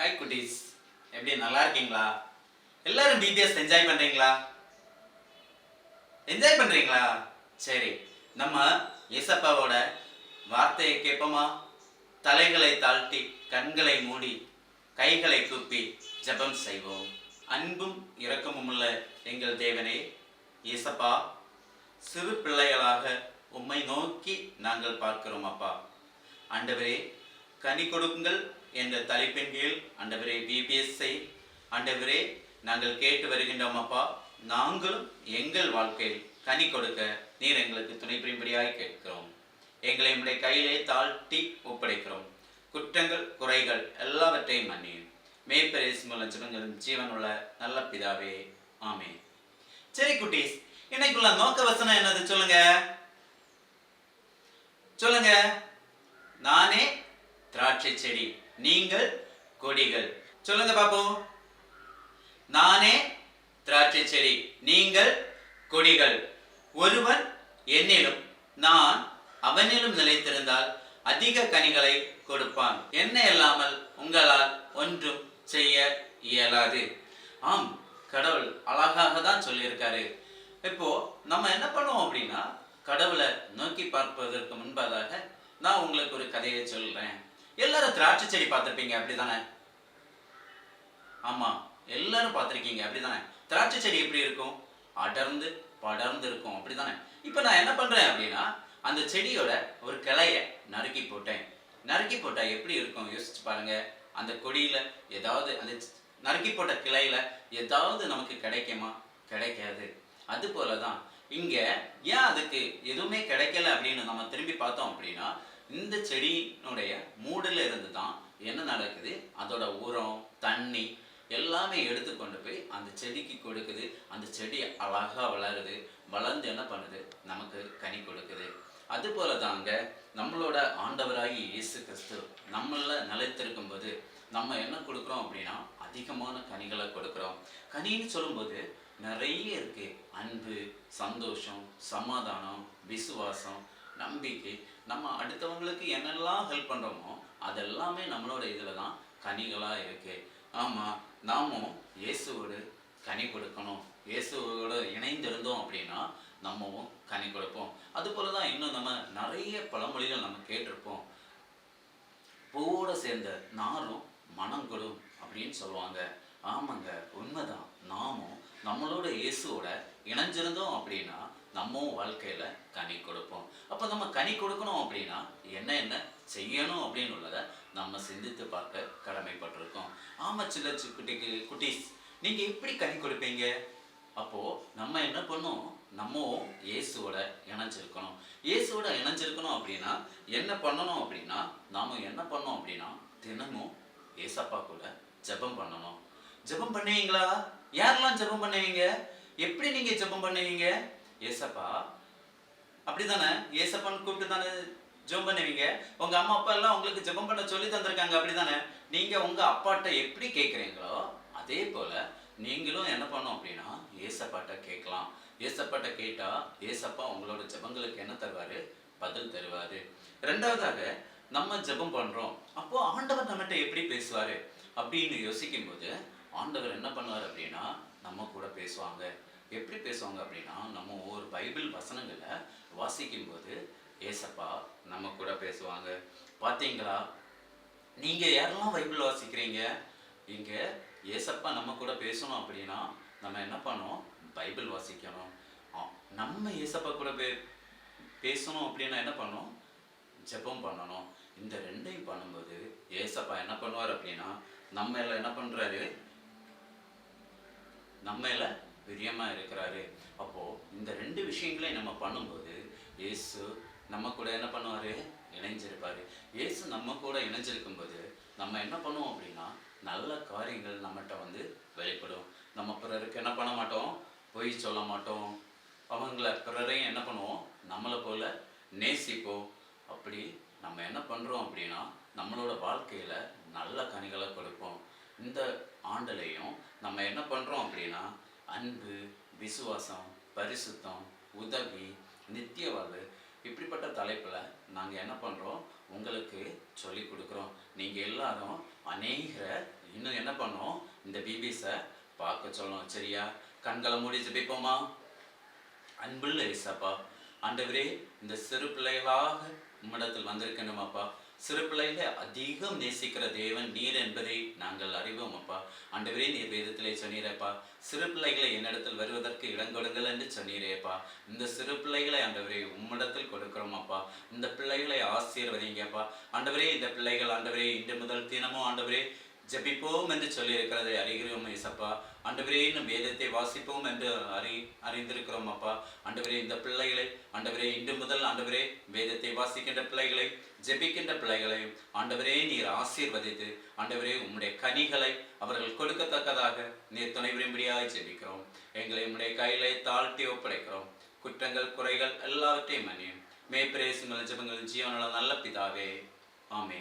Hi குட்டீஸ், எப்படி நல்லா இருக்கீங்களா? எல்லாரும் பிபிஎஸ் என்ஜாய் பண்றீங்களா? என்ஜாய் பண்றீங்களா? சரி, நம்ம இயேசப்பாவோட வார்த்தையை கேட்போமா? தலைகளை தாழ்த்தி கண்களை மூடி கைகளை கூப்பி ஜெபம் செய்வோம். அன்பும் இரக்கமும் உள்ள எங்கள் தேவனே, இயேசப்பா, சிறு பிள்ளைகளாக உம்மை நோக்கி நாங்கள் பார்க்கிறோம் அப்பா. ஆண்டவரே, கனி கொடுங்கள் என்ற தலைப்பின் கீழ் ஆண்டவரே பிபிஎஸ்ஐ ஆண்டவரே நாங்கள் கேட்டு வருகின்றோம் அப்பா. நாங்களும் எங்கள் வாழ்க்கையில் கனி கொடுக்க நீர் எங்களுக்கு துணை புரியும்படியாய் கேட்கிறோம். எங்களை உடைய கையிலே தாழ்த்தி ஒப்படைக்கிறோம். குற்றங்கள் குறைகள் எல்லாவற்றையும் மன்னியும். மேய்ப்பரேசு மூலம் ஜெபங்களும் ஜீவனுள்ள நல்ல பிதாவே, ஆமே. சரி குட்டீஸ், இன்னைக்குள்ள நோக்க வசனம் என்னது சொல்லுங்க? சொல்லுங்க. நானே திராட்சை செடி, நீங்கள் கொடிகள். சொல்லுங்க பாப்போம். நானே திராட்சை செடி, நீங்கள் கொடிகள். ஒருவன் என்னிலும் நான் அவனிலும் நிலைத்திருந்தால் அதிக கனிகளை கொடுப்பான். என்ன இல்லாமல் உங்களால் ஒன்றும் செய்ய இயலாது. ஆம், கடவுள் அழகாக தான் சொல்லியிருக்காரு. இப்போ நம்ம என்ன பண்ணுவோம் அப்படின்னா, கடவுளை நோக்கி பார்ப்பதற்கு முன்பதாக நான் உங்களுக்கு ஒரு கதையை சொல்றேன். எல்லாரும் திராட்சை செடி பார்த்திருப்பீங்க, அப்படிதானே? ஆமா, எல்லாரும் பார்த்திருக்கீங்க, அப்படிதானே? திராட்சை செடி எப்படி இருக்கும்? அடர்ந்து படர்ந்து இருக்கும், அப்படிதானே? இப்ப நான் என்ன பண்றேன் அப்படின்னா, அந்த செடியோட ஒரு கிளைய நறுக்கி போட்டேன். நறுக்கி போட்டா எப்படி இருக்கும் யோசிச்சு பாருங்க. அந்த கொடியில ஏதாவது, அந்த நறுக்கி போட்ட கிளையில ஏதாவது நமக்கு கிடைக்குமா? கிடைக்காது. அது போலதான் இங்க ஏன் அதுக்கு எதுவுமே கிடைக்கல அப்படின்னு நம்ம திரும்பி பார்த்தோம் அப்படின்னா, இந்த செடியினுடைய மூடுல இருந்து தான் என்ன நடக்குது, அதோட உரம் தண்ணி எல்லாமே எடுத்து கொண்டு போய் அந்த செடிக்கு கொடுக்குது. அந்த செடி அழகா வளருது. வளர்ந்து என்ன பண்ணுது, நமக்கு கனி கொடுக்குது. அது போல தாங்க நம்மளோட ஆண்டவராகி இயேசு கிறிஸ்து நம்மள நிலைத்திருக்கும் போது நம்ம என்ன கொடுக்குறோம் அப்படின்னா, அதிகமான கனிகளை கொடுக்குறோம். கனின்னு சொல்லும்போது நிறைய இருக்கு. அன்பு, சந்தோஷம், சமாதானம், விசுவாசம், நம்பிக்கை. நம்ம அடுத்தவங்களுக்கு என்னெல்லாம் ஹெல்ப் பண்றோமோ அதெல்லாமே நம்மளோட இதுல தான் கனிகளா இருக்கு. ஆமா, நாமும் இயேசுவோடு கனி கொடுக்கணும். இயேசுவோட இணைந்திருந்தோம் அப்படின்னா நம்மவும் கனி கொடுப்போம். அது போலதான் இன்னும் நம்ம நிறைய பழமொழிகள் நம்ம கேட்டிருப்போம். பூவோட சேர்ந்த நாரும் மனம் கொடும் அப்படின்னு சொல்லுவாங்க. ஆமாங்க, உண்மைதான். நாமும் நம்மளோட இயேசுவோட இணைஞ்சிருந்தோம் அப்படின்னா நம்மவும் வாழ்க்கையில கனி கொடுப்போம். அப்ப நம்ம கனி கொடுக்கணும் அப்படின்னா என்ன என்ன செய்யணும் அப்படின்னு உள்ளதை நம்ம சிந்தித்து பார்க்க கடமைப்பட்டிருக்கோம். ஆமா, சின்ன குட்டீஸ், நீங்க எப்படி கனி கொடுப்பீங்க? அப்போ நம்ம என்ன பண்ணும், நம்ம இயேசுவோட இணைஞ்சிருக்கணும். இயேசுவோட இணைஞ்சிருக்கணும் அப்படின்னா என்ன பண்ணணும் அப்படின்னா, நாம என்ன பண்ணோம் அப்படின்னா, தினமும் ஏசப்பா கூட ஜெபம் பண்ணணும். ஜெபம் பண்ணுவீங்களா? யாரெல்லாம் ஜெபம் பண்ணுவீங்க? எப்படி நீங்க ஜெபம் பண்ணுவீங்க? ஏசப்பா, அப்படிதானே? ஏசப்பான்னு கூப்பிட்டு தானே ஜெபம் பண்ணுவீங்க. உங்க அம்மா அப்பா எல்லாம் உங்களுக்கு ஜெபம் பண்ண சொல்லி தந்திருக்காங்க, அப்படிதானே? நீங்க உங்க அப்பாட்ட எப்படி கேட்குறீங்களோ அதே போல நீங்களும் என்ன பண்ணோம் அப்படின்னா ஏசப்பாட்ட கேட்கலாம். ஏசப்பாட்ட கேட்டா ஏசப்பா உங்களோட ஜெபங்களுக்கு என்ன தருவாரு? பதில் தருவாரு. ரெண்டாவதாக, நம்ம ஜெபம் பண்றோம், அப்போ ஆண்டவர் நம்மகிட்ட எப்படி பேசுவாரு அப்படின்னு யோசிக்கும் போது ஆண்டவர் என்ன பண்ணுவார் அப்படின்னா நம்ம கூட பேசுவாங்க. எப்படி பேசுவாங்க அப்படின்னா, நம்ம ஒரு பைபிள் வசனங்களை வாசிக்கும் போது ஏசப்பா நம்ம கூட பேசுவாங்க. பார்த்தீங்களா? நீங்க யாரெல்லாம் பைபிள் வாசிக்கிறீங்க, இங்க ஏசப்பா நம்ம கூட பேசணும் அப்படின்னா நம்ம என்ன பண்ணோம்? பைபிள் வாசிக்கணும். நம்ம ஏசப்பா கூட பேசணும் அப்படின்னா என்ன பண்ணணும்? ஜெபம் பண்ணணும். இந்த ரெண்டையும் பண்ணும்போது ஏசப்பா என்ன பண்ணுவார் அப்படின்னா நம்ம எல்லாம் என்ன பண்றாரு? நம்ம எல்லாம் பிரியமா இருக்கிறாரு. அப்போ இந்த ரெண்டு விஷயங்களையும் நம்ம பண்ணும்போது இயேசு நம்ம கூட என்ன பண்ணுவாரு? இணைஞ்சிருப்பாரு. இயேசு நம்ம கூட இணைஞ்சிருக்கும் போது நம்ம என்ன பண்ணுவோம் அப்படின்னா நல்ல காரியங்கள் நம்மகிட்ட வந்து வெளிப்படும். நம்ம பிறருக்கு என்ன பண்ண மாட்டோம்? பொய் சொல்ல மாட்டோம். அவங்கள பிறரையும் என்ன பண்ணுவோம்? நம்மளை போல நேசிப்போம். அப்படி நம்ம என்ன பண்றோம் அப்படின்னா நம்மளோட வாழ்க்கையில நல்ல கனிகளை கொடுப்போம். இந்த ஆண்டுலையும் நம்ம என்ன பண்றோம் அப்படின்னா அன்பு, விசுவாசம், பரிசுத்தம், உதவி, நித்திய வாழ்வு, இப்படிப்பட்ட தலைப்பில் நாங்கள் என்ன பண்ணுறோம்? உங்களுக்கு சொல்லி கொடுக்குறோம். நீங்கள் எல்லாரும் அநேக இன்னும் என்ன பண்ணோம், இந்த பேபிஸை பார்க்க சொல்லணும். சரியா? கண்களை மூடி ஜெபிப்போமா? அன்புள்ள இயேசப்பா, ஆண்டவரே, இந்த சிறு பிள்ளைகளாக உம்மிடத்தில் வந்திருக்கணும் அப்பா. சிறு பிள்ளைகளை அதிகம் நேசிக்கிற தேவன் நீர் என்பதை நாங்கள் அறிவோம் அப்பா. ஆண்டவரே, நீர் வேதத்திலே சொன்னீரப்பா, சிறு பிள்ளைகளை என்னிடத்தில் வருவதற்கு இடம் கொடுங்கள் என்று சொன்னீரேப்பா. இந்த சிறு பிள்ளைகளை ஆண்டவரே உம்மிடத்தில் கொடுக்கிறோம் அப்பா. இந்த பிள்ளைகளை ஆசீர்வதிங்கப்பா. ஆண்டவரே, இந்த பிள்ளைகள் ஆண்டவரே இன்று முதல் தினமும் ஆண்டவரே ஜெபிப்போம் என்று சொல்லி இருக்கிறதை அறிகிறோம் இயேசப்பா. ஆண்டவரே, இன்னும் வேதத்தை வாசிப்போம் என்று அறிந்திருக்கிறோம் அப்பா. ஆண்டவரே, இந்த பிள்ளைகளை ஆண்டவரே இன்று முதல் ஆண்டவரே வேதத்தை வாசிக்கின்ற பிள்ளைகளை, ஜெபிக்கின்ற பிள்ளைகளை ஆண்டவரே நீர் ஆசீர்வதித்து ஆண்டவரே உம்முடைய கனிகளை அவர்கள் கொடுக்கத்தக்கதாக நீர் துணை விரும்பியாய் ஜெபிக்கிறோம். எங்களை உம்முடைய கையிலே தாழ்த்தி ஒப்படைக்கிறோம். குற்றங்கள் குறைகள் எல்லாவற்றையும் மன்னியும். மேய்பிரேசுங்கள் ஜெபங்கள் ஜீவனுள்ள நல்ல பிதாவே, ஆமென்.